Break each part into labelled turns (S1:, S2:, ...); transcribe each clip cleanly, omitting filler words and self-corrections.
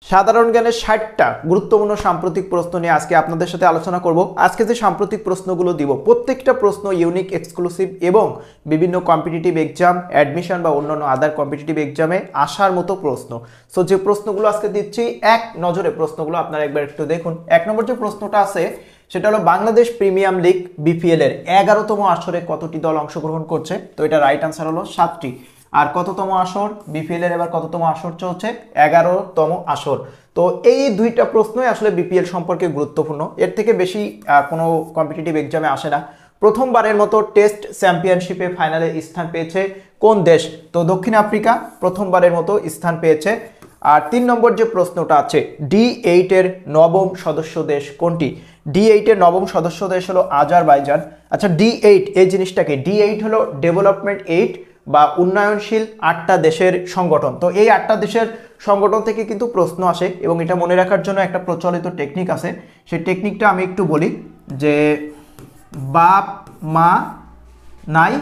S1: সাধারণ জ্ঞানের 60টা গুরুত্বপূর্ণ সাম্প্রতিক প্রশ্ন নিয়ে আজকে আপনাদের সাথে আলোচনা করব। আজকে যে সাম্প্রতিক প্রশ্নগুলো দিব প্রত্যেকটা প্রশ্ন ইউনিক, এক্সক্লুসিভ এবং বিভিন্ন কম্পিটিটিভ এক্সাম, অ্যাডমিশন বা অন্যান্য আদার কম্পিটিটিভ এক্সামে আসার মতো প্রশ্ন। সো যে প্রশ্নগুলো আজকে দিচ্ছি এক নজরে প্রশ্নগুলো আপনারা একবার একটু দেখুন। এক নম্বর যে প্রশ্নটা আছে সেটা হলো বাংলাদেশ প্রিমিয়াম লিগ বিপিএল এর 11তম আসরে কতটি দল অংশগ্রহণ করছে? তো এটা রাইট আনসার হলো 7টি। আর কততম আসর বিপিএল এর? এবার কততম আসর চলছে? 11তম আসর। তো এই দুইটা প্রশ্নই আসলে বিপিএল সম্পর্কে গুরুত্বপূর্ণ, এর থেকে বেশি কোনো কম্পিটিটিভ এক্সামে আসে না। প্রথমবারের মতো টেস্ট চ্যাম্পিয়নশিপে ফাইনালে স্থান পেয়েছে কোন দেশ? তো দক্ষিণ আফ্রিকা প্রথমবারের মতো স্থান পেয়েছে। আর 3 নম্বর যে প্রশ্নটা আছে, D8 এর নবম সদস্য দেশ কোনটি? D8 এর নবম সদস্য দেশ হলো আজারবাইজান। আচ্ছা, D8 এই জিনিসটাকে, D8 হলো ডেভেলপমেন্ট 8 বা উন্নয়নশীল 8টা দেশের সংগঠন। তো এই 8টা দেশের সংগঠন থেকে কিন্তু প্রশ্ন আসে এবং এটা মনে রাখার জন্য একটা প্রচলিত টেকনিক আছে। সেই টেকনিকটা আমি একটু বলি, যে বাপ মা নাই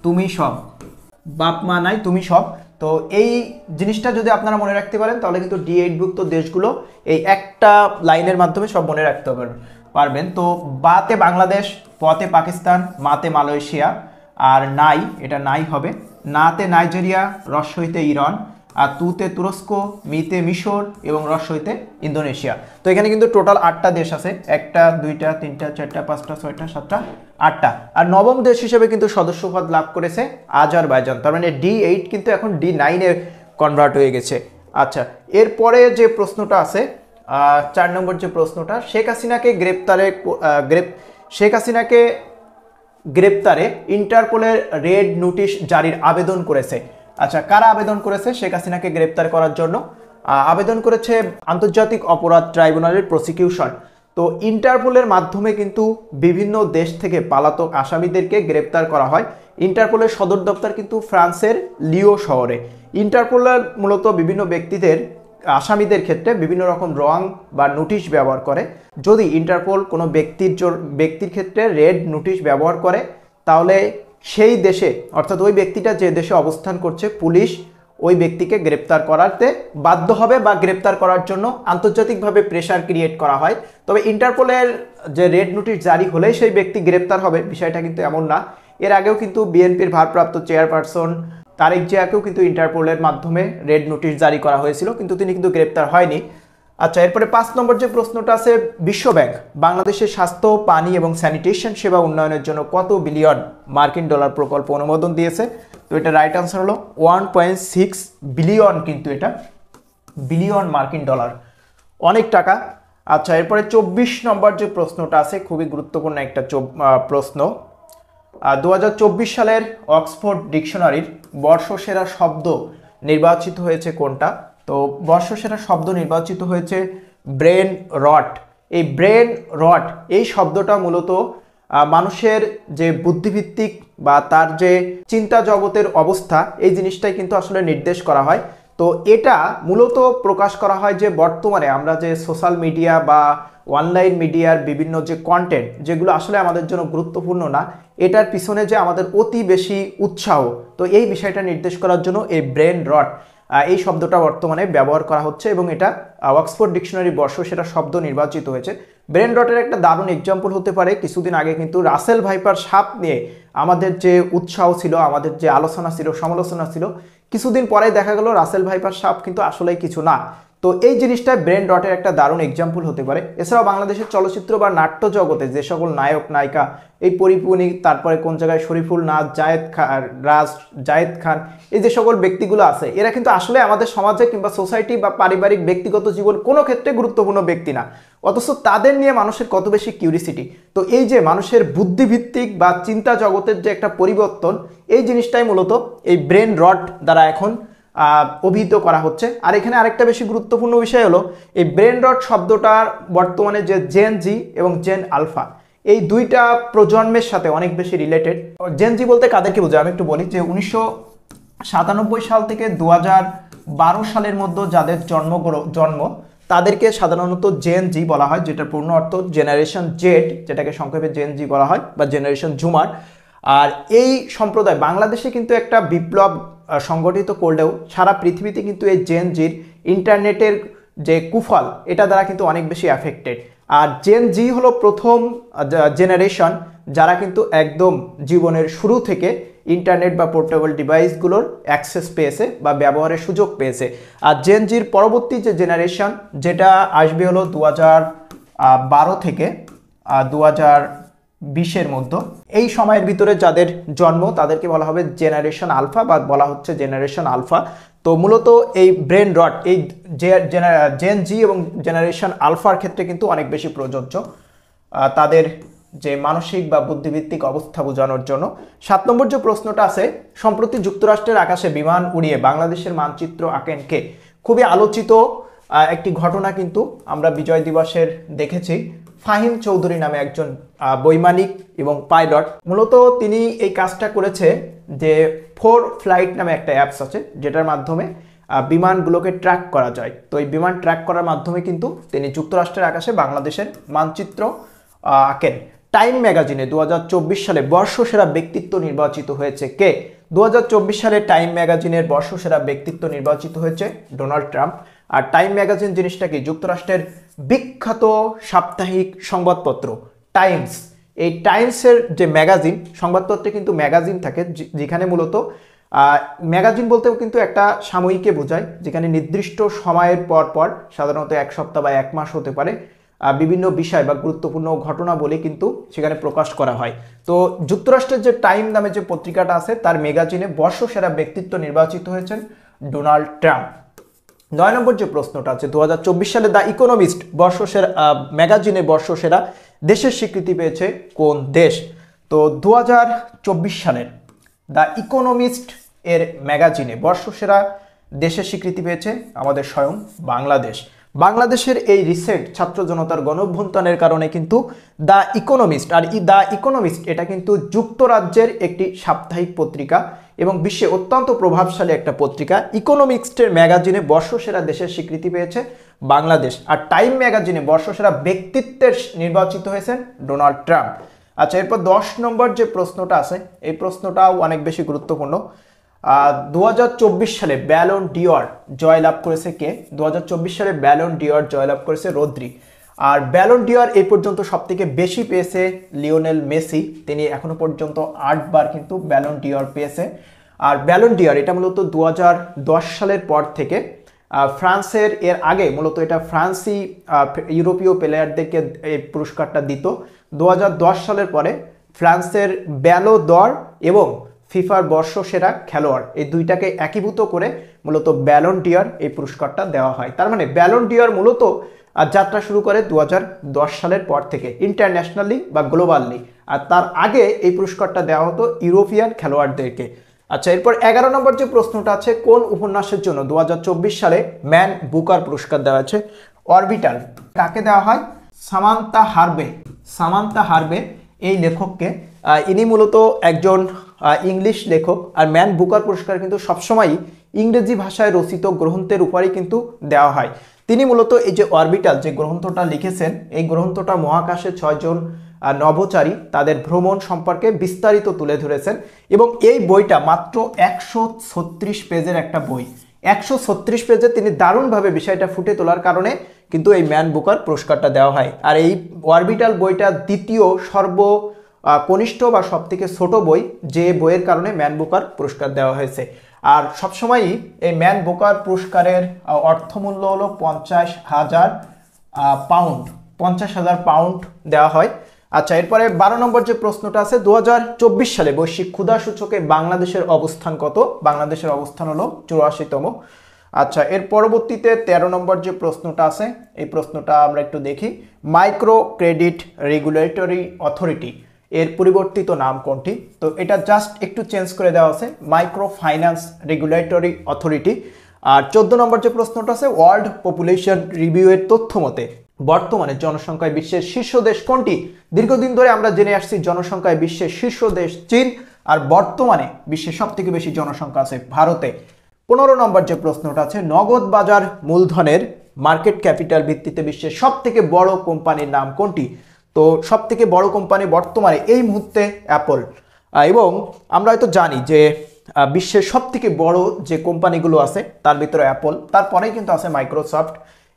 S1: তুমি সব, বাপ মা নাই তুমি সব। তো এই জিনিসটা যদি আপনারা মনে রাখতে পারেন তাহলে কিন্তু D8 ভুক্ত দেশগুলো এই একটা লাইনের মাধ্যমে সব মনে রাখতে পারবেন। তো বাতে বাংলাদেশ, পতে পাকিস্তান, মাতে মালয়েশিয়া, আর নাই, এটা নাই হবে, নাতে নাইজেরিয়া, রস্বইতে ইরান, আর তুতে তুরস্ক, মিতে মিশর এবং রস্বইতে ইন্দোনেশিয়া। তো এখানে কিন্তু টোটাল 8টা দেশ আছে, 1টা 2টা 3টা 4টা 5টা 6টা 7টা 8টা। আর নবম দেশ হিসেবে কিন্তু সদস্যপদ লাভ করেছে আজারবাইজান। তার মানে D8 কিন্তু এখন D9 এ কনভার্ট হয়ে গেছে। আচ্ছা, এরপরে যে প্রশ্নটা আছে 4 নম্বর যে প্রশ্নটা, শেখ হাসিনাকে গ্রেপ্তারে ইন্টারপোলের রেড নোটিশ জারির আবেদন করেছে। আচ্ছা, কারা আবেদন করেছে শেখ হাসিনাকে গ্রেপ্তার করার জন্য? আবেদন করেছে আন্তর্জাতিক অপরাধ ট্রাইব্যুনালের প্রসিকিউশন। তো ইন্টারপোলের মাধ্যমে কিন্তু বিভিন্ন দেশ থেকে পলাতক আসামিদেরকে গ্রেপ্তার করা হয়। ইন্টারপোলের সদর দপ্তর কিন্তু ফ্রান্সের লিও শহরে। ইন্টারপোলের মূলত বিভিন্ন ব্যক্তিদের, আসামিদের ক্ষেত্রে বিভিন্ন রকম রং বা নোটিশ ব্যবহার করে। যদি ইন্টারপোল কোনো ব্যক্তির ক্ষেত্রে রেড নোটিশ ব্যবহার করে তাহলে সেই দেশে, অর্থাৎ ওই ব্যক্তিটা যে দেশে অবস্থান করছে, পুলিশ ওই ব্যক্তিকে গ্রেপ্তার করাতে বাধ্য হবে বা গ্রেপ্তার করার জন্য আন্তর্জাতিকভাবে প্রেশার ক্রিয়েট করা হয়। তবে ইন্টারপোলের যে রেড নোটিশ জারি হলেই সেই ব্যক্তি গ্রেপ্তার হবে, বিষয়টা কিন্তু এমন না। এর আগেও কিন্তু বিএনপির ভারপ্রাপ্ত চেয়ারপারসন তারেক জিয়াকেও কিন্তু ইন্টারপোলের মাধ্যমে রেড নোটিশ জারি করা হয়েছিল, কিন্তু তিনি কিন্তু গ্রেপ্তার হয়নি। আচ্ছা, এরপরে 5 নম্বর যে প্রশ্নটা আছে, বিশ্বব্যাংক বাংলাদেশের স্বাস্থ্য, পানি এবং স্যানিটেশন সেবা উন্নয়নের জন্য কত বিলিয়ন মার্কিন ডলার প্রকল্প অনুমোদন দিয়েছে? তো এটা রাইট আনসার হলো 1.6 বিলিয়ন, কিন্তু এটা বিলিয়ন মার্কিন ডলার, অনেক টাকা। আচ্ছা, এরপরে 24 নম্বর যে প্রশ্নটা আছে খুবই গুরুত্বপূর্ণ একটা প্রশ্ন। 2024 সালের অক্সফোর্ড ডিকশনারির বর্ষসেরা শব্দ নির্বাচিত হয়েছে কোনটা? তো বর্ষসেরা শব্দ নির্বাচিত হয়েছে ব্রেন রট। এই ব্রেন রট এই শব্দটা মূলত মানুষের যে বুদ্ধিভিত্তিক বা তার যে চিন্তা জগতের অবস্থা, এই জিনিসটাই কিন্তু আসলে নির্দেশ করা হয়। তো এটা মূলত প্রকাশ করা হয় যে বর্তমানে আমরা যে সোশ্যাল মিডিয়া বা অনলাইন মিডিয়ার বিভিন্ন যে কন্টেন্ট, যেগুলো আসলে আমাদের জন্য গুরুত্বপূর্ণ না, এটার পিছনে যে আমাদের অতি বেশি উৎসাহ, তো এই বিষয়টা নির্দেশ করার জন্য এই ব্রেন রট এই শব্দটা বর্তমানে ব্যবহার করা হচ্ছে এবং এটা অক্সফোর্ড ডিকশনারি বর্ষসেরা শব্দ নির্বাচিত হয়েছে। ব্রেন রটের একটা দারুণ এক্সাম্পল হতে পারে, কিছুদিন আগে কিন্তু রাসেল ভাইপার সাপ নিয়ে আমাদের যে উৎসাহ ছিল, আমাদের যে আলোচনা ছিল, সমালোচনা ছিল, কিছুদিন পরে দেখা গেল রাসেল ভাইপার সাপ কিন্তু আসলেই কিছু না। তো এই জিনিসটা ব্রেন রটের একটা দারুণ এক্সাম্পল হতে পারে। এছাড়াও বাংলাদেশের চলচ্চিত্র বা নাট্য জগতে যে সকল নায়ক নায়িকা, এই পরিপূর্ণী, তারপরে কোন জায়গায় শরীফুল নাথ, জায়েদ খান, এই যে সকল ব্যক্তিগুলো আছে, এরা কিন্তু আসলে আমাদের সমাজে কিংবা সোসাইটি বা পারিবারিক ব্যক্তিগত জীবন কোনো ক্ষেত্রে গুরুত্বপূর্ণ ব্যক্তি না, অথচ তাদের নিয়ে মানুষের কত বেশি কিউরিসিটি। তো এই যে মানুষের বুদ্ধিভিত্তিক বা চিন্তা জগতের যে একটা পরিবর্তন, এই জিনিসটাই মূলত এই ব্রেন রট দ্বারা এখন অভিহিত করা হচ্ছে। আর এখানে আরেকটা বেশি গুরুত্বপূর্ণ বিষয় হলো, এই ব্রেন রট শব্দটার বর্তমানে যে জেন জি এবং জেন আলফা, এই দুইটা প্রজন্মের সাথে অনেক বেশি রিলেটেড। জেন জি বলতে কাদেরকে বোঝায় আমি একটু বলি, যে 1997 সাল থেকে 2012 সালের মধ্যে যাদের জন্ম তাদেরকে সাধারণত জেন জি বলা হয়, যেটার পূর্ণ অর্থ জেনারেশন জেড, যেটাকে সংক্ষেপে জেন জি বলা হয়, বা জেনারেশন জুমার। আর এই সম্প্রদায় বাংলাদেশে কিন্তু একটা বিপ্লব সংগঠিত করলেও সারা পৃথিবীতে কিন্তু এই জেন জির ইন্টারনেটের যে কুফল এটা দ্বারা কিন্তু অনেক বেশি অ্যাফেক্টেড। আর জেন জি হলো প্রথম জেনারেশন যারা কিন্তু একদম জীবনের শুরু থেকে ইন্টারনেট বা পোর্টেবল ডিভাইসগুলোর অ্যাক্সেস পেয়েছে বা ব্যবহারের সুযোগ পেয়েছে। আর জেন জির পরবর্তী যে জেনারেশন যেটা আসবে হলো 2012 থেকে 2020-এর মধ্যে, এই সময়ের ভিতরে যাদের জন্ম তাদেরকে বলা হবে জেনারেশন আলফা বা বলা হচ্ছে জেনারেশন আলফা। তো মূলত এই ব্রেন রট এই জেন জি এবং জেনারেশন আলফার ক্ষেত্রে কিন্তু অনেক বেশি প্রযোজ্য তাদের যে মানসিক বা বুদ্ধিভিত্তিক অবস্থা বোঝানোর জন্য। 7 নম্বর যে প্রশ্নটা আছে, সম্প্রতি যুক্তরাষ্ট্রের আকাশে বিমান উড়িয়ে বাংলাদেশের মানচিত্র আঁকেন কে? খুবই আলোচিত একটি ঘটনা কিন্তু আমরা বিজয় দিবসের দেখেছি। ফাহিম চৌধুরী নামে একজন বৈমানিক এবং পাইলট, মূলত তিনি এই কাজটা করেছে যে 4 ফ্লাইট নামে একটা অ্যাপস আছে যেটার মাধ্যমে বিমানগুলোকে ট্র্যাক করা যায়। তো এই বিমান ট্র্যাক করার মাধ্যমে কিন্তু তিনি যুক্তরাষ্ট্রের আকাশে বাংলাদেশের মানচিত্র আঁকেন। টাইম ম্যাগাজিনে 2024 সালে বর্ষসেরা ব্যক্তিত্ব নির্বাচিত হয়েছে কে? 2024 সালে টাইম ম্যাগাজিনের বর্ষসেরা ব্যক্তিত্ব নির্বাচিত হয়েছে ডোনাল্ড ট্রাম্প। আর টাইম ম্যাগাজিন জিনিসটা কি? যুক্তরাষ্ট্রের বিখ্যাত সাপ্তাহিক সংবাদপত্র টাইমস। এই টাইমসের যে ম্যাগাজিন, সংবাদপত্রে কিন্তু ম্যাগাজিন থাকে যেখানে মূলত ম্যাগাজিন বলতেও কিন্তু একটা সাময়িককে বোঝায়, যেখানে নির্দিষ্ট সময়ের পর পর, সাধারণত 1 সপ্তাহ বা 1 মাস হতে পারে, বিভিন্ন বিষয় বা গুরুত্বপূর্ণ ঘটনা বলে কিন্তু সেখানে প্রকাশ করা হয়। তো যুক্তরাষ্ট্রের যে টাইম নামে যে পত্রিকাটা আছে তার ম্যাগাজিনে বর্ষসেরা ব্যক্তিত্ব নির্বাচিত হয়েছেন ডোনাল্ড ট্রাম্প। 9 নম্বর যে প্রশ্নটা আছে, 2024 সালে দ্য ইকোনমিস্ট বর্ষসেরা ম্যাগাজিনে বর্ষসেরা দেশের স্বীকৃতি পেয়েছে কোন দেশ? তো 2024 সালের দ্য ইকোনমিস্ট এর ম্যাগাজিনে বর্ষসেরা দেশের স্বীকৃতি পেয়েছে আমাদের স্বয়ং বাংলাদেশ। বাংলাদেশের এই রিসেন্ট ছাত্র জনতার গণঅভ্যুত্থানের কারণে কিন্তু the economist, are the economist এটা কিন্তু যুক্তরাজ্যের একটি সাপ্তাহিক পত্রিকা এবং বিশ্বে অত্যন্ত প্রভাবশালী একটা পত্রিকা। ইকোনমিস্টের ম্যাগাজিনে বর্ষসেরা দেশের স্বীকৃতি পেয়েছে বাংলাদেশ। আর টাইম ম্যাগাজিনে বর্ষসেরা ব্যক্তিত্বের নির্বাচিত হয়েছেন ডোনাল্ড ট্রাম্প। আচ্ছা, এরপর 10 নম্বর যে প্রশ্নটা আছে এই প্রশ্নটাও অনেক বেশি গুরুত্বপূর্ণ। 2024 সালে ব্যালন ডিওর জয়লাভ করেছে কে? 2024 সালে ব্যালন ডিওর জয়লাভ করেছে রদ্রি। আর ব্যালন ডিওর এই পর্যন্ত সবথেকে বেশি পেয়েছে লিওনেল মেসি, তিনি এখনো পর্যন্ত 8 বার কিন্তু ব্যালন ডিওর পেয়েছে। আর ব্যালন ডিওর এটা মূলত 2010 সালের পর থেকে ফ্রান্সের, এর আগে মূলত এটা ফ্রান্সই ইউরোপীয় প্লেয়ারদেরকে এই পুরস্কারটা দিত। 2010 সালের পরে ফ্রান্সের ব্যালো দর এবং ফিফার বর্ষসেরা খেলোয়াড় এই দুইটাকে একীভূত করে মূলত ব্যালন ডিওর এই পুরস্কারটা দেওয়া হয়। তার মানে ব্যালন ডিওর মূলত যাত্রা শুরু করে 2010 সালের পর থেকে ইন্টারন্যাশনালি বা গ্লোবালি। আর তার আগে এই পুরস্কারটা দেওয়া হতো ইউরোপিয়ান খেলোয়াড়দেরকে। আচ্ছা, এরপর 11 নম্বর যে প্রশ্নটা আছে, কোন উপন্যাসের জন্য 2024 সালে ম্যান বুকার পুরস্কার দেওয়া আছে? অরবিটাল। কাকে দেওয়া হয়? সামান্থা হারবে। সামান্থা হারবে এই লেখককে, ইনি মূলত একজন ইংলিশ লেখক। আর ম্যান বুকার পুরস্কার কিন্তু সবসময়ই ইংরেজি ভাষায় রচিত গ্রন্থের উপরই কিন্তু দেওয়া হয়। তিনি মূলত এই যে অরবিটাল যে গ্রন্থটা লিখেছেন, এই গ্রন্থটা মহাকাশে 6 জন নভোচারী তাদের ভ্রমণ সম্পর্কে বিস্তারিত তুলে ধরেছেন এবং এই বইটা মাত্র 136 পেজের একটা বই। 136 পেজে তিনি দারুণভাবে বিষয়টা ফুটে তোলার কারণে কিন্তু এই ম্যান বুকার পুরস্কারটা দেওয়া হয়। আর এই অরবিটাল বইটা দ্বিতীয় কনিষ্ঠ বা সব থেকে ছোট বই, যে বইয়ের কারণে ম্যান বুকার পুরস্কার দেওয়া হয়েছে। আর সবসময়ই এই ম্যান বুকার পুরস্কারের অর্থমূল্য হলো 50,000 পাউন্ড। 50,000 পাউন্ড দেওয়া হয়। আচ্ছা, এরপরে 12 নম্বর যে প্রশ্নটা আছে, 2024 সালে বৈশ্বিক ক্ষুধা সূচকে বাংলাদেশের অবস্থান কত? বাংলাদেশের অবস্থান হলো 84তম। আচ্ছা, এর পরবর্তীতে 13 নম্বর যে প্রশ্নটা আছে এই প্রশ্নটা আমরা একটু দেখি। মাইক্রো ক্রেডিট রেগুলেটরি অথরিটি এর পরিবর্তিত নাম কোনটি? তো এটা জাস্ট একটু চেঞ্জ করে দেওয়া আছে, মাইক্রো ফাইন্যান্স রেগুলেটরি অথরিটি। আর 14 নম্বর যে প্রশ্নটা আছে, ওয়ার্ল্ড পপুলেশন রিভিউ এর তথ্য মতে বর্তমানে জনসংখ্যায় বিশ্বের শীর্ষ দেশ কোনটি? দীর্ঘদিন ধরে আমরা জেনে আসছি জনসংখ্যায় বিশ্বের শীর্ষ দেশ চীন, আর বর্তমানে বিশ্বের সবথেকে বেশি জনসংখ্যা আছে ভারতে। 15 নম্বর যে প্রশ্নটা আছে, নগদ বাজার মূলধনের মার্কেট ক্যাপিটাল ভিত্তিতে বিশ্বের সবথেকে বড় কোম্পানির নাম কোনটি? তো সবথেকে বড় কোম্পানি বর্তমানে এই মুহূর্তে অ্যাপল। এবং আমরা হয়তো জানি যে বিশ্বের সবথেকে বড় যে কোম্পানিগুলো আছে তার ভিতরে অ্যাপল, তারপরেই কিন্তু আছে মাইক্রোসফট,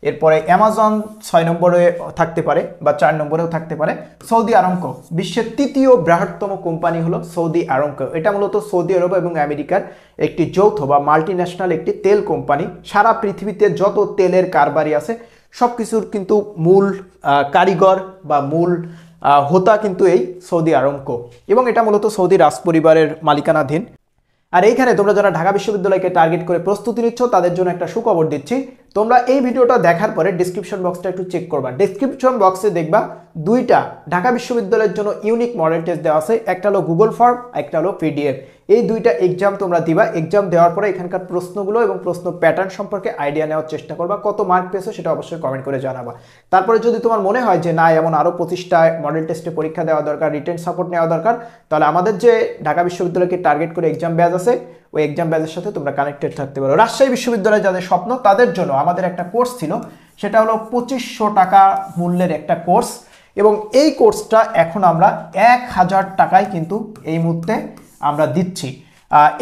S1: এরপরে অ্যামাজন 6 নম্বরে থাকতে পারে বা 4 নম্বরেও থাকতে পারে। সৌদি আরামকো বিশ্বের তৃতীয় বৃহত্তম কোম্পানি হলো সৌদি আরামকো। এটা মূলত সৌদি আরব এবং আমেরিকার একটি যৌথ বা মাল্টিন্যাশনাল একটি তেল কোম্পানি। সারা পৃথিবীতে যত তেলের কারবারি আছে সব কিছুর কিন্তু মূল কারিগর বা মূল হোতা কিন্তু এই সৌদি আরামকো, এবং এটা মূলত সৌদি রাজপরিবারের মালিকানাধীন। আর এইখানে তোমরা যারা ঢাকা বিশ্ববিদ্যালয়কে টার্গেট করে প্রস্তুতি নিচ্ছ তাদের জন্য একটা সুখবর দিচ্ছি। তোমরা এই ভিডিওটা দেখার পরে ডিসক্রিপশন বক্সটা একটু চেক করবা। ডিসক্রিপশন বক্সে দেখবা দুইটা ঢাকা বিশ্ববিদ্যালয়ের জন্য ইউনিক মডেল টেস্ট দেওয়া আছে, একটা হলো গুগল ফর্ম, একটা হলো পিডিএফ। এই দুইটা এক্সাম তোমরা দিবা। এক্সাম দেওয়ার পরে এখানকার প্রশ্নগুলো এবং প্রশ্ন প্যাটার্ন সম্পর্কে আইডিয়া নেওয়ার চেষ্টা করবা। কত মার্ক পেয়েছো সেটা অবশ্যই কমেন্ট করে জানাবা। তারপরে যদি তোমার মনে হয় যে না এমন আরও 25টা মডেল টেস্টে পরীক্ষা দেওয়া দরকার, রিটেন সাপোর্ট নেওয়া দরকার, তাহলে আমাদের যে ঢাকা বিশ্ববিদ্যালয়কে টার্গেট করে এক্সাম ব্যাচ আছে ওই এক্সাম ব্যাচের সাথে তোমরা কানেক্টেড থাকতে পারো। রাজশাহী বিশ্ববিদ্যালয়ে যাদের স্বপ্ন তাদের জন্য আমাদের একটা কোর্স ছিল, সেটা হলো 2500 টাকা মূল্যের একটা কোর্স, এবং এই কোর্সটা এখন আমরা 1000 টাকায় কিন্তু এই মুহূর্তে আমরা দিচ্ছি।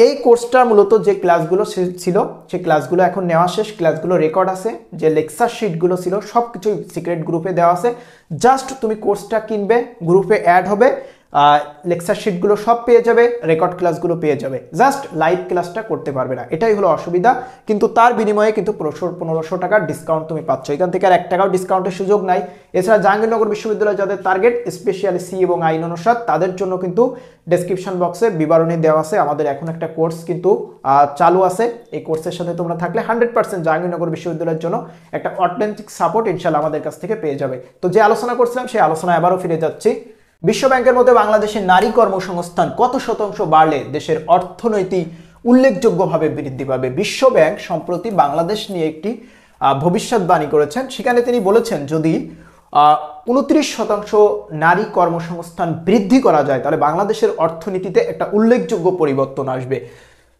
S1: এই কোর্সটার মূলত যে ক্লাসগুলো ছিল সেই ক্লাসগুলো এখন নেওয়া শেষ, ক্লাসগুলো রেকর্ড আছে, যে লেকচার শিটগুলো ছিল সব কিছুই সিক্রেট গ্রুপে দেওয়া আছে। জাস্ট তুমি কোর্সটা কিনবে, গ্রুপে অ্যাড হবে, লেকচার শিটগুলো সব পেয়ে যাবে, রেকর্ড ক্লাসগুলো পেয়ে যাবে, জাস্ট লাইভ ক্লাসটা করতে পারবে না, এটাই হলো অসুবিধা। কিন্তু তার বিনিময়ে কিন্তু 1500 টাকার ডিসকাউন্ট তুমি পাচ্ছ, এখান থেকে আর 1 টাকাও ডিসকাউন্টের সুযোগ নাই। এছাড়া জাহাঙ্গীরনগর বিশ্ববিদ্যালয় যাদের টার্গেট স্পেশালি সি এবং আইন অনুসার তাদের জন্য কিন্তু ডেসক্রিপশন বক্সে বিবরণী দেওয়া আছে। আমাদের এখন একটা কোর্স কিন্তু চালু আছে, এই কোর্সের সাথে তোমরা থাকলে 100% জাহাঙ্গীরনগর বিশ্ববিদ্যালয়ের জন্য একটা অথেন্টিক সাপোর্ট ইনশাআল্লাহ আমাদের কাছ থেকে পেয়ে যাবে। তো যে আলোচনা করছিলাম সেই আলোচনায় আবারও ফিরে যাচ্ছি। বিশ্বব্যাংকের মধ্যে বাংলাদেশের নারী কর্মসংস্থান কত শতাংশ বাড়লে দেশের অর্থনীতি উল্লেখযোগ্যভাবে বৃদ্ধি পাবে? বিশ্বব্যাংক সম্প্রতি বাংলাদেশ নিয়ে একটি ভবিষ্যৎবাণী করেছেন। সেখানে তিনি বলেছেন যদি 29% নারী কর্মসংস্থান বৃদ্ধি করা যায় তাহলে বাংলাদেশের অর্থনীতিতে একটা উল্লেখযোগ্য পরিবর্তন আসবে।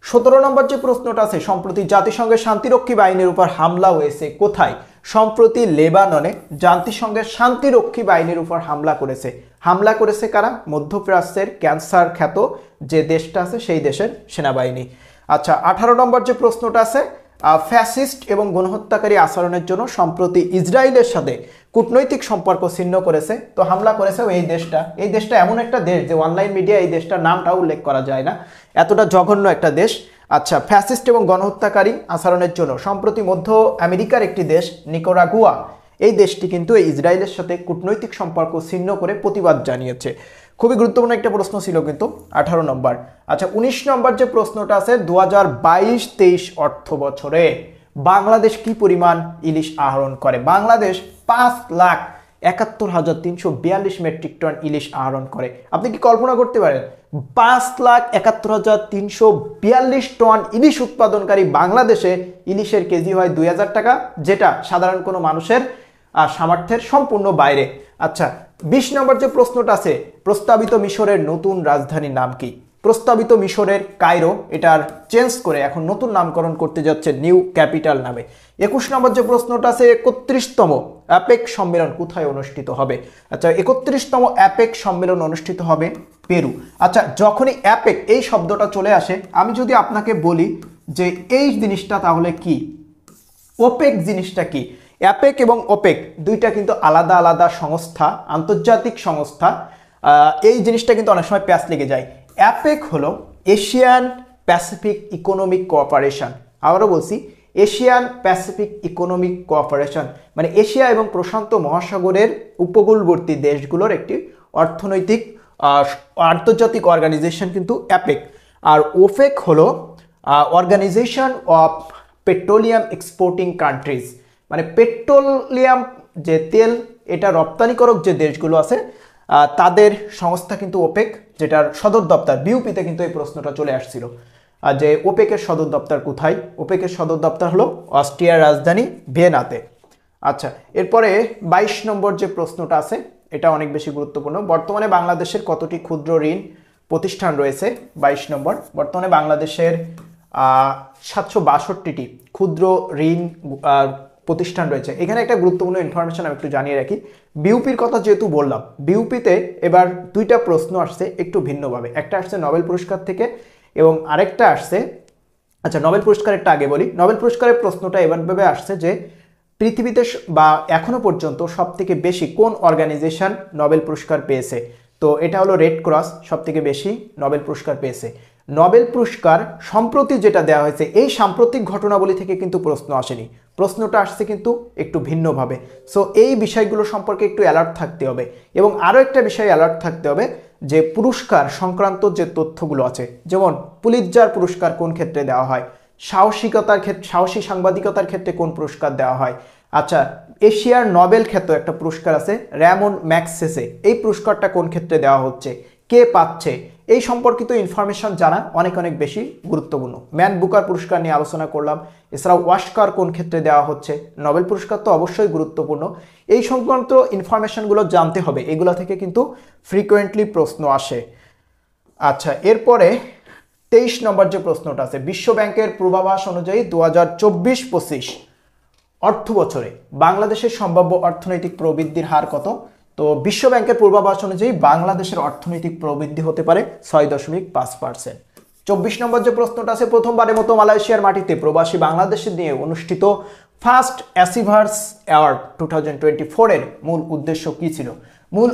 S1: 17 নম্বর যে প্রশ্নটা আছে, সম্প্রতি জাতিসংঘের শান্তিরক্ষী বাহিনীর উপর হামলা হয়েছে কোথায়? সম্প্রতি লেবাননে জাতিসংঘের শান্তিরক্ষী বাহিনীর উপর হামলা করেছে কারা? মধ্যপ্রাচ্যের ক্যান্সার খ্যাত যে দেশটা আছে সেই দেশের সেনাবাহিনী। আচ্ছা, 18 নম্বর যে প্রশ্নটা আছে, ফ্যাসিস্ট এবং গণহত্যাকারী আচরণের জন্য সম্প্রতি ইসরায়েলের সাথে কূটনৈতিক সম্পর্ক ছিন্ন করেছে, তো হামলা করেছে এই দেশটা এমন একটা দেশ যে অনলাইন মিডিয়া এই দেশটার নামটাও উল্লেখ করা যায় না, এতটা জঘন্য একটা দেশ। আচ্ছা, ফ্যাসিস্ট এবং গণহত্যাকারী আচরণের জন্য সম্প্রতি মধ্য আমেরিকার একটি দেশ নিকারাগুয়া, এই দেশটি কিন্তু ইসরায়েলের সাথে কূটনৈতিক সম্পর্ক ছিন্ন করে প্রতিবাদ জানিয়েছে। খুবই গুরুত্বপূর্ণ একটা প্রশ্ন ছিল কিন্তু 18 নম্বর। আচ্ছা, 19 নম্বর যে প্রশ্নটা আছে, 2022-23 অর্থ বছরে বাংলাদেশ কি পরিমাণ ইলিশ আহরণ করে? বাংলাদেশ 5,71,342 মেট্রিক টন ইলিশ আহরণ করে। আপনি কি কল্পনা করতে পারেন 5,71,342 টন ইলিশ উৎপাদনকারী বাংলাদেশে ইলিশের কেজি হয় 2000 টাকা, যেটা সাধারণ কোনো মানুষের সামর্থ্যের সম্পূর্ণ বাইরে। আচ্ছা, 20 নম্বর যে প্রশ্নটা আছে, প্রস্তাবিত মিশরের নতুন রাজধানীর নাম কি? প্রস্তাবিত মিশরের কায়রো, এটার চেঞ্জ করে এখন নতুন নামকরণ করতে যাচ্ছে নিউ ক্যাপিটাল নামে। 21 নম্বর যে প্রশ্নটা আছে, 31তম অ্যাপেক সম্মেলন কোথায় অনুষ্ঠিত হবে? আচ্ছা, 31তম অ্যাপেক সম্মেলন অনুষ্ঠিত হবে পেরু। আচ্ছা, যখনই অ্যাপেক এই শব্দটা চলে আসে, আমি যদি আপনাকে বলি যে এই জিনিসটা তাহলে কি, ওপেক জিনিসটা কি? অ্যাপেক এবং ওপেক দুইটা কিন্তু আলাদা আলাদা সংস্থা, আন্তর্জাতিক সংস্থা। এই জিনিসটা কিন্তু অনেক সময় প্যাচ লেগে যায়। অ্যাপেক হলো এশিয়ান প্যাসিফিক ইকোনমিক কোঅপারেশন। আবারও বলছি, এশিয়ান প্যাসিফিক ইকোনমিক কোঅপারেশন মানে এশিয়া এবং প্রশান্ত মহাসাগরের উপকূলবর্তী দেশগুলোর একটি অর্থনৈতিক আন্তর্জাতিক অর্গানাইজেশন কিন্তু অ্যাপেক। আর ওপেক হলো organisation of petroleum exporting countries, মানে পেট্রোলিয়াম যে তেল এটা রপ্তানিকারক যে দেশগুলো আছে তাদের সংস্থা কিন্তু ওপেক, যেটার সদর দপ্তর বিউপিতে কিন্তু এই প্রশ্নটা চলে আসছিল যে ওপেকের সদর দপ্তর কোথায়? ওপেকের সদর দপ্তর হলো অস্ট্রিয়ার রাজধানী ভিয়েনাতে। আচ্ছা, এরপরে 22 নম্বর যে প্রশ্নটা আছে এটা অনেক বেশি গুরুত্বপূর্ণ। বর্তমানে বাংলাদেশের কতটি ক্ষুদ্র ঋণ প্রতিষ্ঠান রয়েছে? 22 নম্বর, বর্তমানে বাংলাদেশের 762টি ক্ষুদ্র ঋণ প্রতিষ্ঠান রয়েছে। এখানে একটা গুরুত্বপূর্ণ ইনফরমেশন আমি একটু জানিয়ে রাখি। বিউপির কথা যেহেতু বললাম, বিউপিতে এবার দুইটা প্রশ্ন আসছে একটু ভিন্নভাবে। একটা আসছে নোবেল পুরস্কার থেকে, এবং আরেকটা আসছে, আচ্ছা নোবেল পুরস্কারেরটা আগে বলি। নোবেল পুরস্কারের প্রশ্নটা এভাবে আসছে যে পৃথিবীতে বা এখনো পর্যন্ত সব থেকে বেশি কোন অর্গানাইজেশন নোবেল পুরস্কার পেয়েছে? তো এটা হলো রেড ক্রস সব থেকে বেশি নোবেল পুরস্কার পেয়েছে। নোবেল পুরস্কার সম্প্রতি যেটা দেওয়া হয়েছে, এই সাম্প্রতিক ঘটনাবলী থেকে কিন্তু প্রশ্ন আসেনি, প্রশ্নটা আসছে কিন্তু একটু ভিন্নভাবে। সো এই বিষয়গুলো সম্পর্কে একটু অ্যালার্ট থাকতে হবে। এবং আরও একটা বিষয় অ্যালার্ট থাকতে হবে যে পুরস্কার সংক্রান্ত যে তথ্যগুলো আছে, যেমন পুলিৎজার পুরস্কার কোন ক্ষেত্রে দেওয়া হয়, সাহসিকতার ক্ষেত্রে, সাহসী সাংবাদিকতার ক্ষেত্রে কোন পুরস্কার দেওয়া হয়। আচ্ছা, এশিয়ার নোবেল খ্যাত একটা পুরস্কার আছে র্যামন ম্যাগসেসে, এই পুরস্কারটা কোন ক্ষেত্রে দেওয়া হচ্ছে, কে পাচ্ছে, এই সম্পর্কিত ইনফরমেশন জানা অনেক অনেক বেশি গুরুত্বপূর্ণ। ম্যান বুকার পুরস্কার নিয়ে আলোচনা করলাম। এছাড়াও অস্কার কোন ক্ষেত্রে দেওয়া হচ্ছে, নোবেল পুরস্কার তো অবশ্যই গুরুত্বপূর্ণ। এই সংক্রান্ত ইনফরমেশনগুলো জানতে হবে, এগুলো থেকে কিন্তু ফ্রিকোয়েন্টলি প্রশ্ন আসে। আচ্ছা, এরপরে 23 নম্বর যে প্রশ্নটা আছে, বিশ্ব ব্যাংকের পূর্বাভাস অনুযায়ী 2024-25 অর্থ বছরে বাংলাদেশের সম্ভাব্য অর্থনৈতিক প্রবৃদ্ধির হার কত? তো বিশ্ব ব্যাংকের পূর্বাভাস অনুযায়ী বাংলাদেশের অর্থনৈতিক প্রবৃদ্ধি হতে পারে 6.5%। 24 নম্বর যে প্রশ্নটা আছে, প্রথমবারের মতো মালয়েশিয়ার মাটিতে প্রবাসী বাংলাদেশে নিয়ে অনুষ্ঠিত ফার্স্ট অ্যাচিভার্স অ্যাওয়ার্ড 2024 এর মূল উদ্দেশ্য কি ছিল? মূল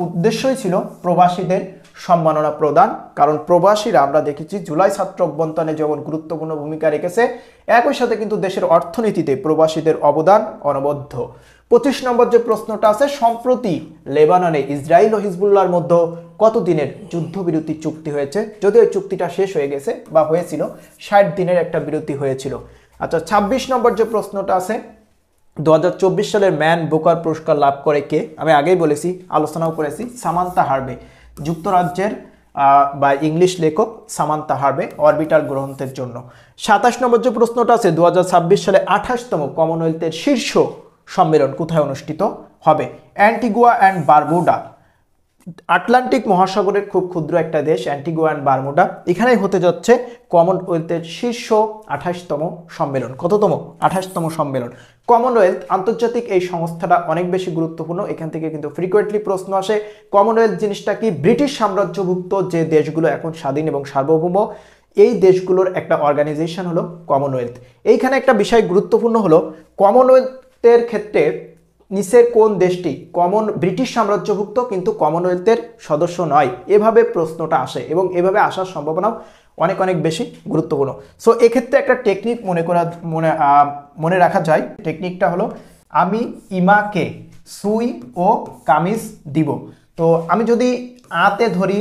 S1: উদ্দেশ্যই ছিল প্রবাসীদের সম্মাননা প্রদান। কারণ প্রবাসীরা আমরা দেখেছি জুলাই ছাত্র অভ্যন্তরে যেমন গুরুত্বপূর্ণ ভূমিকা রেখেছে, একই সাথে কিন্তু দেশের অর্থনীতিতে প্রবাসীদের অবদান অনবদ্য। 25 নম্বর যে প্রশ্নটা আছে, সম্প্রতি লেবাননে ইসরায়েল ও হিজবুল্লাহর মধ্যে কতদিনের যুদ্ধবিরতি চুক্তি হয়েছে? যদিও এই চুক্তিটা শেষ হয়ে গেছে বা হয়েছিল, 60 দিনের একটা বিরতি হয়েছিল। আচ্ছা, 26 নম্বর যে প্রশ্নটা আছে, 2024 সালের ম্যান বুকার পুরস্কার লাভ করে কে? আমি আগেই বলেছি, আলোচনাও করেছি, সামান্থা হার্ভে, যুক্তরাজ্যের বা ইংলিশ লেখক সামান্থা হার্ভে অরবিটাল গ্রন্থের জন্য। 27 নম্বর যে প্রশ্নটা আছে, 2026 সালে 28তম কমনওয়েলথের শীর্ষ সম্মেলন কোথায় অনুষ্ঠিত হবে? অ্যান্টিগুয়া অ্যান্ড বারমুডা, আটলান্টিক মহাসাগরের খুব ক্ষুদ্র একটা দেশ অ্যান্টিগুয়া অ্যান্ড বারমুডা, এখানেই হতে যাচ্ছে কমনওয়েলথের শীর্ষ 28তম সম্মেলন। কততম? 28তম সম্মেলন। কমনওয়েলথ আন্তর্জাতিক এই সংস্থাটা অনেক বেশি গুরুত্বপূর্ণ, এখান থেকে কিন্তু ফ্রিকোয়েন্টলি প্রশ্ন আসে। কমনওয়েলথ জিনিসটা কি? ব্রিটিশ সাম্রাজ্যভুক্ত যে দেশগুলো এখন স্বাধীন এবং সার্বভৌম, এই দেশগুলোর একটা অর্গানাইজেশন হলো কমনওয়েলথ। এইখানে একটা বিষয় গুরুত্বপূর্ণ হলো, কমনওয়েলথের ক্ষেত্রে নিচের কোন দেশটি ব্রিটিশ সাম্রাজ্যভুক্ত কিন্তু কমনওয়েলথের সদস্য নয়? এভাবে প্রশ্নটা আসে এবং এভাবে আসার সম্ভাবনাও অনেক অনেক বেশি গুরুত্বপূর্ণ। সো এক্ষেত্রে একটা টেকনিক মনে রাখা যায়। টেকনিকটা হলো, আমি ইমাকে সুই ও কামিজ দিব। তো আমি যদি আতে ধরি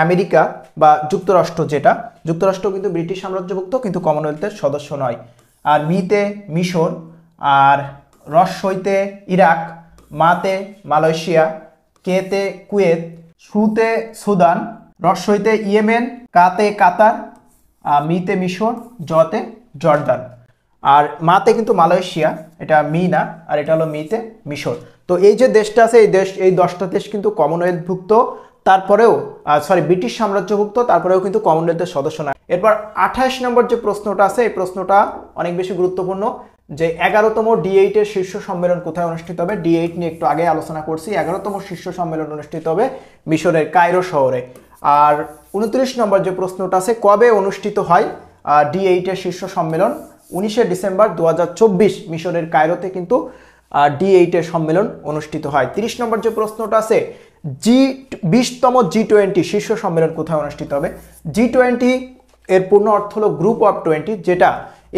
S1: আমেরিকা বা যুক্তরাষ্ট্র, যেটা যুক্তরাষ্ট্র কিন্তু ব্রিটিশ সাম্রাজ্যভুক্ত কিন্তু কমনওয়েলথের সদস্য নয়, আর মিতে মিশর, আর রস্যইতে ইরাক, মাতে মালয়েশিয়া, কেতে কুয়েত, সুতে সুদান, রস্যইতে ইয়েমেন, কাতে কাতার, মিতে মিশর, জতে জর্দান। আর মাতে কিন্তু মালয়েশিয়া, এটা মি না, আর এটা হলো মিতে মিশর। তো এই যে দেশটা আছে, এই 10টা দেশ কিন্তু কমনওয়েলথভুক্ত, তারপরেও ব্রিটিশ সাম্রাজ্যভুক্ত, তারপরেও কিন্তু কমনওয়েলথের সদস্য না। এরপর 28 নম্বর যে প্রশ্নটা আছে, এই প্রশ্নটা অনেক বেশি গুরুত্বপূর্ণ, যে 11তম D8 এর শীর্ষ সম্মেলন কোথায় অনুষ্ঠিত হবে? D8 নিয়ে একটু আগে আলোচনা করছি। 11তম শীর্ষ সম্মেলন অনুষ্ঠিত হবে মিশরের কায়রো শহরে। আর 29 নম্বর যে প্রশ্নটা আছে, কবে অনুষ্ঠিত হয় D8 এর শীর্ষ সম্মেলন? 19শে ডিসেম্বর 2024 মিশরের কায়রোতে কিন্তু D8 এর সম্মেলন অনুষ্ঠিত হয়। 30 নম্বর যে প্রশ্নটা আছে, 20তম G20 শীর্ষ সম্মেলন কোথায় অনুষ্ঠিত হবে? G20 এর পূর্ণ অর্থ হলো গ্রুপ অফ 20, যেটা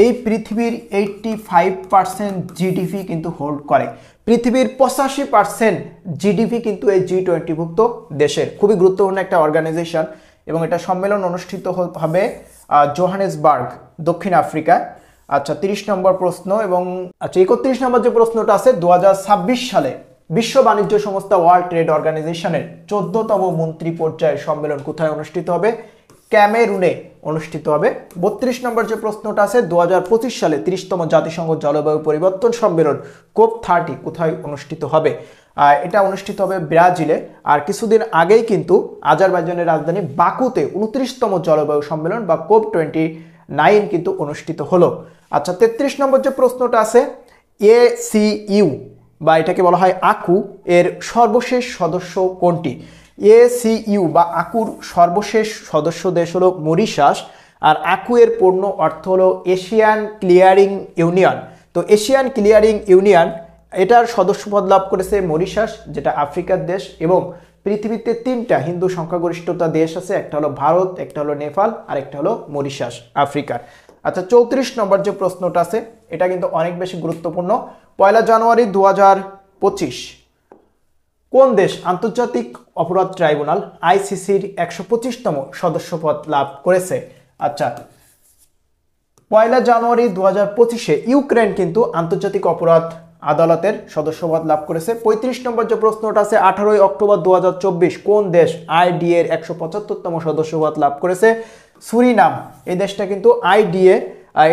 S1: এই পৃথিবীর 85% জিডিপি কিন্তু হোল্ড করে। পৃথিবীর 85% জিডিপি কিন্তু এই G20 ভুক্ত দেশের। খুবই গুরুত্বপূর্ণ একটা অর্গানাইজেশন এবং এটা সম্মেলন অনুষ্ঠিত হবে জোহানেসবার্গ, দক্ষিণ আফ্রিকায়। আচ্ছা, 30 নম্বর প্রশ্ন এবং 31 নম্বর যে প্রশ্নটা আছে, 2026 সালে বিশ্ব বাণিজ্য সংস্থা ওয়ার্ল্ড ট্রেড অর্গানাইজেশনের 14তম মন্ত্রী পর্যায়ের সম্মেলন কোথায় অনুষ্ঠিত হবে? ক্যামেরুনে অনুষ্ঠিত হবে। 32 নম্বর যে প্রশ্নটা আছে, 2025 সালে 30তম জাতিসংঘ জলবায়ু পরিবর্তন সম্মেলন COP30 কোথায় অনুষ্ঠিত হবে? এটা অনুষ্ঠিত হবে ব্রাজিলে। আর কিছুদিন আগেই কিন্তু আজারবাইজানের রাজধানী বাকুতে 29তম জলবায়ু সম্মেলন বা COP29 কিন্তু অনুষ্ঠিত হলো। আচ্ছা, 33 নম্বর যে প্রশ্নটা আছে, ACU বা এটাকে বলা হয় আকু এর সর্বশেষ সদস্য কোনটি? ACU বা আকুর সর্বশেষ সদস্য দেশ হলো মরিশাস, আর আকু এর পূর্ণ অর্থ হলো এশিয়ান ক্লিয়ারিং ইউনিয়ন। তো এশিয়ান ক্লিয়ারিং ইউনিয়ন এটার সদস্যপদ লাভ করেছে মরিশাস, যেটা আফ্রিকার দেশ, এবং পৃথিবীতে 3টা হিন্দু সংখ্যাগরিষ্ঠতা দেশ আছে, একটা হলো ভারত, একটা হলো নেপাল, আর একটা হলো মরিশাস আফ্রিকার। আচ্ছা, 34 নম্বর যে প্রশ্নটা আছে এটা কিন্তু অনেক বেশি গুরুত্বপূর্ণ। 1 জানুয়ারি 2025 কোন দেশ আন্তর্জাতিক অপরাধ ট্রাইব্যুনাল আইসিসির 125তম সদস্যপদ লাভ করেছে? আচ্ছা, 1 জানুয়ারি 2025 ইউক্রেন কিন্তু আন্তর্জাতিক অপরাধ আদালতের সদস্যপদ লাভ করেছে। 35 নম্বর যে প্রশ্নটা আছে 18 অক্টোবর 2024 কোন দেশ আইডিএ এর 175তম সদস্যপদ লাভ করেছে? সুরিনাম। এই দেশটা কিন্তু আইডিএ,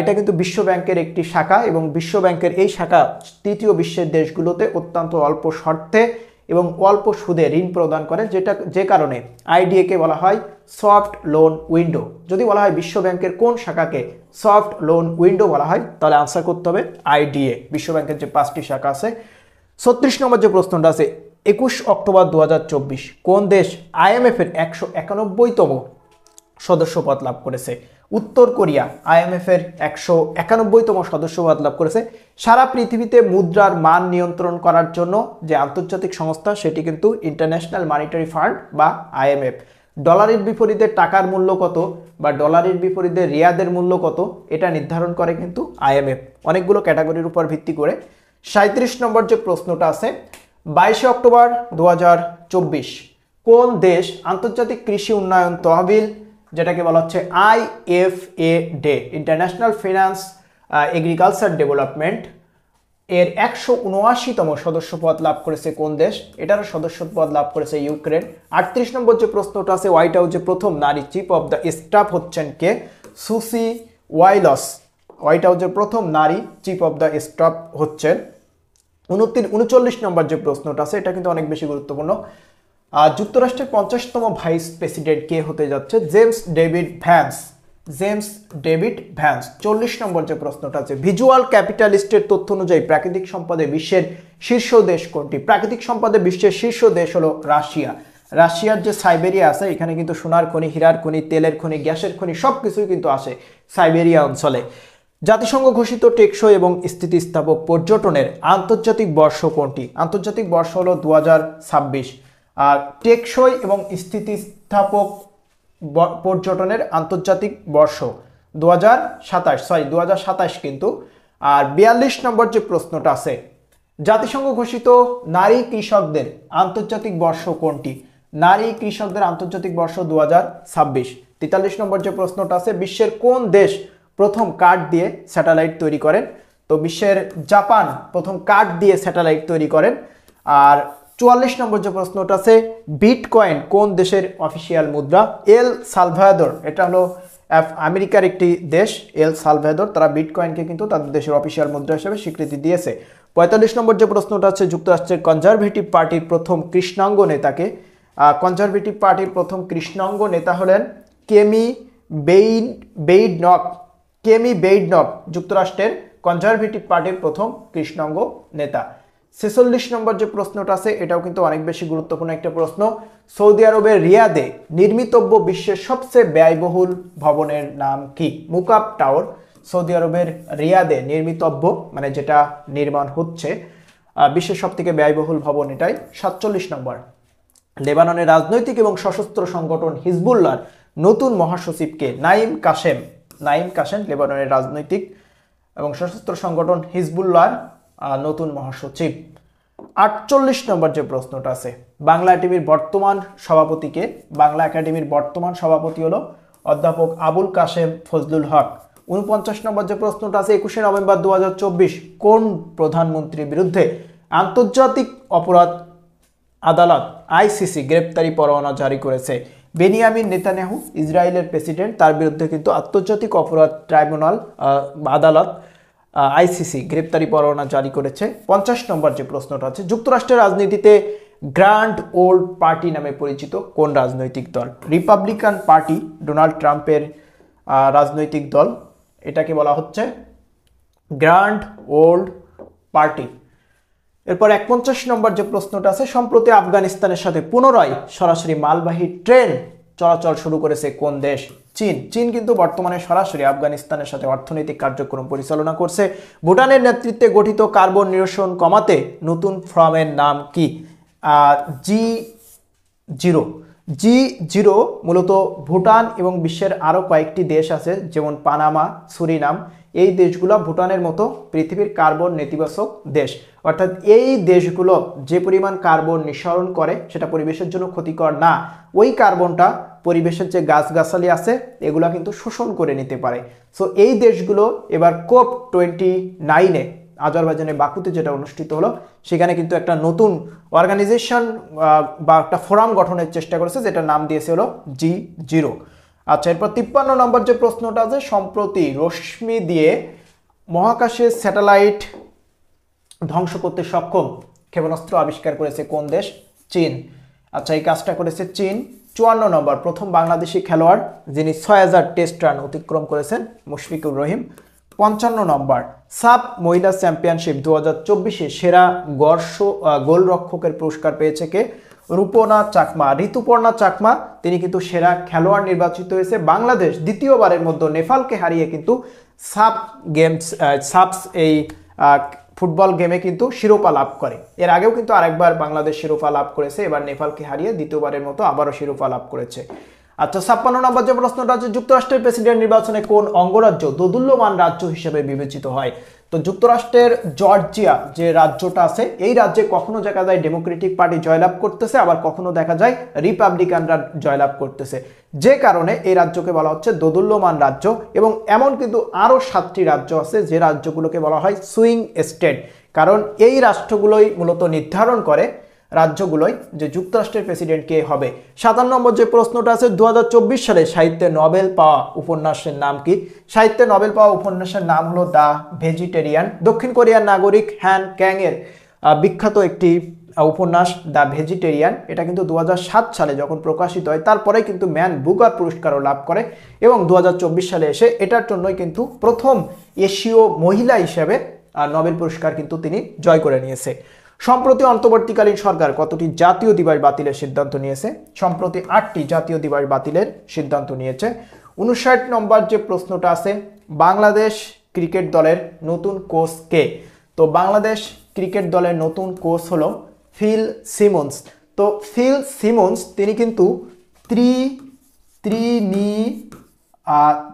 S1: এটা কিন্তু বিশ্ব ব্যাংকের একটি শাখা, এবং বিশ্ব ব্যাংকের এই শাখা তৃতীয় বিশ্বের দেশগুলোতে অত্যন্ত অল্প শর্তে এবং অল্প সুদে ঋণ প্রদান করে, যে কারণে আইডিএ কে বলা হয় সফট লোন উইন্ডো। যদি বলা হয় বিশ্ব ব্যাংকের কোন শাখাকে সফট লোন উইন্ডো বলা হয়, তাহলে আনসার করতে হবে আইডিএ, বিশ্ব ব্যাংকের যে 5টি শাখা আছে। 36 নম্বর যে প্রশ্নটা আছে 21 অক্টোবর 2024 কোন দেশ আইএমএফ এর 191তম সদস্যপদ লাভ করেছে? উত্তর কোরিয়া আইএমএফ এর 191তম সদস্যপদ লাভ করেছে। সারা পৃথিবীতে মুদ্রার মান নিয়ন্ত্রণ করার জন্য যে আন্তর্জাতিক সংস্থা, সেটি কিন্তু ইন্টারন্যাশনাল মনিটারি ফান্ড বা আইএমএফ। ডলারের বিপরীতে টাকার মূল্য কত বা ডলারের বিপরীতে রিয়াদের মূল্য কত, এটা নির্ধারণ করে কিন্তু আইএমএফ, অনেকগুলো ক্যাটাগরির উপর ভিত্তি করে। 37 নম্বর যে প্রশ্নটা আছে 22 অক্টোবর 2024 কোন দেশ আন্তর্জাতিক কৃষি উন্নয়ন তহবিল, যেটাকে বলা হচ্ছে IFAD international finance agriculture development, এর 179তম সদস্যপদ লাভ করেছে কোন দেশ? এটারও সদস্যপদ লাভ করেছে ইউক্রেন। 38 নম্বর যে প্রশ্নটা আছে হোয়াইট হাউসে প্রথম নারী চিফ অফ দ্য স্টাফ হচ্ছেন কে? সুসি ওয়াইলস। হোয়াইট হাউসের প্রথম নারী চিফ অফ দ্য স্টাফ হচ্ছেন। 39 নম্বর যে প্রশ্নটা আছে এটা কিন্তু অনেক বেশি গুরুত্বপূর্ণ। যুক্তরাষ্ট্রের 50তম ভাইস প্রেসিডেন্ট কে হতে যাচ্ছে? James David Vance. James David Vance. 40 নম্বর যে প্রশ্নটা আছে ভিজুয়াল ক্যাপিটালিস্টের তথ্য অনুযায়ী প্রাকৃতিক সম্পদে বিশ্বের শীর্ষ দেশ কোনটি? প্রাকৃতিক সম্পদে বিশ্বের শীর্ষ দেশ হলো রাশিয়া। রাশিয়ার যে সাইবেরিয়া আছে, এখানে কিন্তু সোনার খনি, হীরার খনি, তেলের খনি, গ্যাসের খনি সবকিছুই কিন্তু আসে সাইবেরিয়া অঞ্চলে। জাতিসংঘ ঘোষিত টেকসই এবং স্থিতিস্থাপক পর্যটনের আন্তর্জাতিক বর্ষ কোনটি? আন্তর্জাতিক বর্ষ হলো 2026। আর টেকসই এবং স্থিতিস্থাপক পর্যটনের আন্তর্জাতিক বর্ষ 2027 কিন্তু। আর 42 নম্বর যে প্রশ্নটা আছে জাতিসংঘ ঘোষিত নারী কৃষকদের আন্তর্জাতিক বর্ষ কোনটি? নারী কৃষকদের আন্তর্জাতিক বর্ষ 2026। 43 নম্বর যে প্রশ্নটা আছে বিশ্বের কোন দেশ প্রথম কাঠ দিয়ে স্যাটেলাইট তৈরি করেন? তো বিশ্বের জাপান প্রথম কাঠ দিয়ে স্যাটেলাইট তৈরি করেন। আর 44 নম্বর যে প্রশ্নটা আছে বিটকয়েন কোন দেশের অফিসিয়াল মুদ্রা? El Salvador. এটা হলো আমেরিকার একটি দেশ, এল সালভাদর, তারা বিটকয়েনকে কিন্তু তাদের দেশের অফিসিয়াল মুদ্রা হিসেবে স্বীকৃতি দিয়েছে। 45 নম্বর যে প্রশ্নটা আছে যুক্তরাষ্ট্রের কনজারভেটিভ পার্টির প্রথম কৃষ্ণাঙ্গ নেতাকে? কনজারভেটিভ পার্টির প্রথম কৃষ্ণাঙ্গ নেতা হলেন কেমি বেইডনক। কেমি বেইডনক যুক্তরাষ্ট্রের কনজারভেটিভ পার্টির প্রথম কৃষ্ণাঙ্গ নেতা। 46 নম্বর যে প্রশ্নটা আছে এটাও কিন্তু অনেক বেশি গুরুত্বপূর্ণ একটা প্রশ্ন। সৌদি আরবের রিয়াদে নির্মিতব্য বিশ্বের সবচেয়ে ব্যয়বহুল ভবনের নাম কি? মুকাব টাওয়ার। সৌদি আরবের রিয়াদে নির্মিতব্য মানে যেটা নির্মাণ হচ্ছে বিশ্বের সবথেকে ব্যয়বহুল ভবন এটাই। 47 নম্বর লেবাননের রাজনৈতিক এবং সশস্ত্র সংগঠন হিজবুল্লাহর নতুন মহাসচিবকে? নাইম কাসেম। নাইম কাসেম লেবাননের রাজনৈতিক এবং সশস্ত্র সংগঠন হিজবুল্লাহর নতুন মহাসচিব। 48 নম্বর যে প্রশ্নটা আছে বাংলা একাডেমির বর্তমান সভাপতিকে? বাংলা একাডেমির বর্তমান সভাপতি হলো অধ্যাপক আবুল কাশেম ফজলুল হক। 49 নম্বর যে প্রশ্নটা আছে 21 নভেম্বর 2024 কোন প্রধানমন্ত্রীর বিরুদ্ধে আন্তর্জাতিক অপরাধ আদালত আইসিসি গ্রেপ্তারি পরোয়ানা জারি করেছে? বেনিয়ামিন নেতানিয়াহু ইসরায়েলের প্রেসিডেন্ট, তার বিরুদ্ধে কিন্তু আন্তর্জাতিক অপরাধ ট্রাইব্যুনাল আদালত আইসিসি গ্রেপ্তারি পরোয়ানা জারি করেছে। 50 নম্বর যে প্রশ্নটা আছে যুক্তরাষ্ট্রের রাজনীতিতে গ্র্যান্ড ওল্ড পার্টি নামে পরিচিত কোন রাজনৈতিক দল? রিপাবলিকান পার্টি, ডোনাল্ড ট্রাম্পের রাজনৈতিক দল, এটাকে বলা হচ্ছে গ্র্যান্ড ওল্ড পার্টি। এরপর 51 নম্বর যে প্রশ্নটা আছে, সম্প্রতি আফগানিস্তানের সাথে পুনরায় সরাসরি মালবাহী ট্রেন চলাচল শুরু করেছে কোন দেশ? চীন। চীন কিন্তু বর্তমানে সরাসরি আফগানিস্তানের সাথে অর্থনৈতিক কার্যক্রম পরিচালনা করছে। ভুটানের নেতৃত্বে গঠিত কার্বন নিরসন কমাতে নতুন ফর্মের নাম কি? G0। G0 মূলত ভুটান এবং বিশ্বের আরও কয়েকটি দেশ আছে, যেমন পানামা, সুরিনাম। এই দেশগুলো ভুটানের মতো পৃথিবীর কার্বন নেতিবাচক দেশ, অর্থাৎ এই দেশগুলো যে পরিমাণ কার্বন নিঃসরণ করে সেটা পরিবেশের জন্য ক্ষতিকর না, ওই কার্বনটা পরিবেশের যে গাছগাছালি আছে এগুলো কিন্তু শোষণ করে নিতে পারে। সো এই দেশগুলো এবার COP29-এ আজারবাইজানের বাকুতে যেটা অনুষ্ঠিত হলো, সেখানে কিন্তু একটা নতুন অর্গানাইজেশন বা একটা ফোরাম গঠনের চেষ্টা করেছে, যেটার নাম দিয়েছে হলো G0। আচ্ছা, এরপর 53 নম্বর যে প্রশ্নটা আছে, সম্প্রতি রশ্মি দিয়ে মহাকাশে স্যাটেলাইট ধ্বংস করতে সক্ষম ক্ষেপণাস্ত্র আবিষ্কার করেছে কোন দেশ? চীন। আচ্ছা, এই কাজটা করেছে চীন। 54 নম্বর, প্রথম বাংলাদেশি খেলোয়াড় যিনি 6000 টেস্ট রান অতিক্রম করেছেন, মুশফিকুর রহিম। 55 নম্বর, সাব মহিলা চ্যাম্পিয়নশিপ 2024-এ সেরা গোলরক্ষকের পুরস্কার পেয়েছে কে? ঋতুপর্ণা চাকমা। তিনি কিন্তু সেরা খেলোয়াড় নির্বাচিত হয়েছে। বাংলাদেশ দ্বিতীয়বারের মধ্যে নেপালকে হারিয়ে কিন্তু এই ফুটবল গেমে কিন্তু শিরোপা লাভ করে। এর আগেও কিন্তু আরেকবার বাংলাদেশ শিরোপা লাভ করেছে, এবার নেপালকে হারিয়ে দ্বিতীয়বারের মতো আবারও শিরোপা লাভ করেছে। আচ্ছা, 56 নম্বর যে প্রশ্নটা আছে, যুক্তরাষ্ট্রের প্রেসিডেন্ট নির্বাচনে কোন অঙ্গরাজ্য দোদুল্যমান রাজ্য হিসেবে বিবেচিত হয়? তো যুক্তরাষ্ট্রের জর্জিয়া যে রাজ্যটা আছে, এই রাজ্যে কখনো দেখা যায় ডেমোক্রেটিক পার্টি জয়লাভ করতেছে, আবার কখনো দেখা যায় রিপাবলিকানরা জয়লাভ করতেছে, যে কারণে এই রাজ্যকে বলা হচ্ছে দোদুল্যমান রাজ্য। এবং এমন কিন্তু আরও 7টি রাজ্য আছে যে রাজ্যগুলোকে বলা হয় সুইং স্টেট, কারণ এই রাষ্ট্রগুলোই মূলত নির্ধারণ করে রাজ্যগুলোই যে যুক্তরাষ্ট্রের প্রেসিডেন্ট কে হবে। 57 নম্বর যে প্রশ্নটা আছে, 2024 সালে সাহিত্যে নোবেল পাওয়া উপন্যাসের নাম কি? সাহিত্যে নোবেল পাওয়া উপন্যাসের নাম হলো দ্য ভেজিটেরিয়ান। দক্ষিণ কোরিয়ার নাগরিক হ্যান ক্যাং এর বিখ্যাত একটি উপন্যাস দ্য ভেজিটেরিয়ান। এটা কিন্তু 2007 সালে যখন প্রকাশিত হয়, তারপরে কিন্তু ম্যান বুকার পুরস্কারও লাভ করে এবং 2024 সালে এসে এটার জন্যই কিন্তু প্রথম এশীয় মহিলা হিসেবে নোবেল পুরস্কার কিন্তু তিনি জয় করে নিয়েছে। সম্প্রতি অন্তর্বর্তীকালীন সরকার কতটি জাতীয় দিবস বাতিলের সিদ্ধান্ত নিয়েছে? সম্প্রতি 8টি জাতীয় দিবস বাতিলের সিদ্ধান্ত নিয়েছে। 59 নম্বর যে প্রশ্নটা আছে, বাংলাদেশ ক্রিকেট দলের নতুন কোচ কে? তো বাংলাদেশ ক্রিকেট দলের নতুন কোচ হলো ফিল সিমন্স। তো ফিল সিমন্স তিনি কিন্তু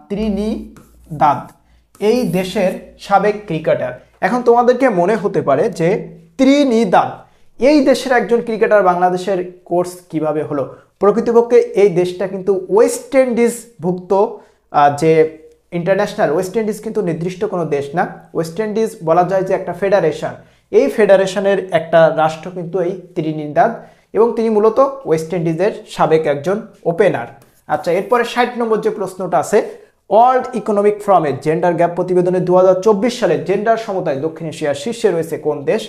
S1: ত্রিনিদাদ এই দেশের সাবেক ক্রিকেটার। এখন তোমাদেরকে মনে হতে পারে যে ত্রিনিদাদ এই দেশের একজন ক্রিকেটার বাংলাদেশের কোচ কিভাবে হলো? প্রকৃতপক্ষে এই দেশটা কিন্তু ওয়েস্ট ইন্ডিজ ভুক্ত, যে ইন্টারন্যাশনাল ওয়েস্ট ইন্ডিজ কিন্তু নির্দিষ্ট কোনো দেশ না। ওয়েস্ট ইন্ডিজ বলা যায় যে একটা ফেডারেশন, এই ফেডারেশনের একটা রাষ্ট্র কিন্তু এই ত্রিনিদাদ, এবং তিনি মূলত ওয়েস্ট ইন্ডিজের সাবেক একজন ওপেনার। আচ্ছা, এরপরে 60 নম্বর যে প্রশ্নটা আছে, ওয়ার্ল্ড ইকোনমিক ফোরামের জেন্ডার গ্যাপ প্রতিবেদনে 2024 সালে জেন্ডার সমতায় দক্ষিণ এশিয়ার শীর্ষে রয়েছে কোন দেশ?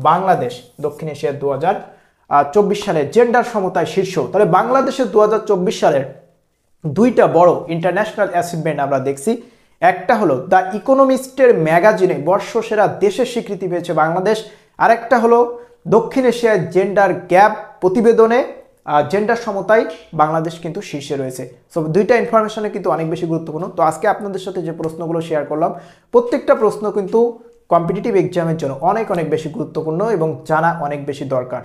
S1: বাংলাদেশ। দক্ষিণ এশিয়ার 2024 সালে জেন্ডার সমতায় শীর্ষ। তাহলে বাংলাদেশের 2024 সালের দুইটা বড় ইন্টারন্যাশনাল অ্যাচিভমেন্ট আমরা দেখছি। একটা হলো দ্য ইকোনমিস্টের ম্যাগাজিনে বর্ষসেরা দেশের স্বীকৃতি পেয়েছে বাংলাদেশ, আরেকটা হলো দক্ষিণ এশিয়ার জেন্ডার গ্যাপ প্রতিবেদনে জেন্ডার সমতায় বাংলাদেশ কিন্তু শীর্ষে রয়েছে। সো দুইটা ইনফরমেশনে কিন্তু অনেক বেশি গুরুত্বপূর্ণ। তো আজকে আপনাদের সাথে যে প্রশ্নগুলো শেয়ার করলাম, প্রত্যেকটা প্রশ্ন কিন্তু কম্পিটিটিভ এক্সামের জন্য অনেক বেশি গুরুত্বপূর্ণ এবং জানা অনেক বেশি দরকার।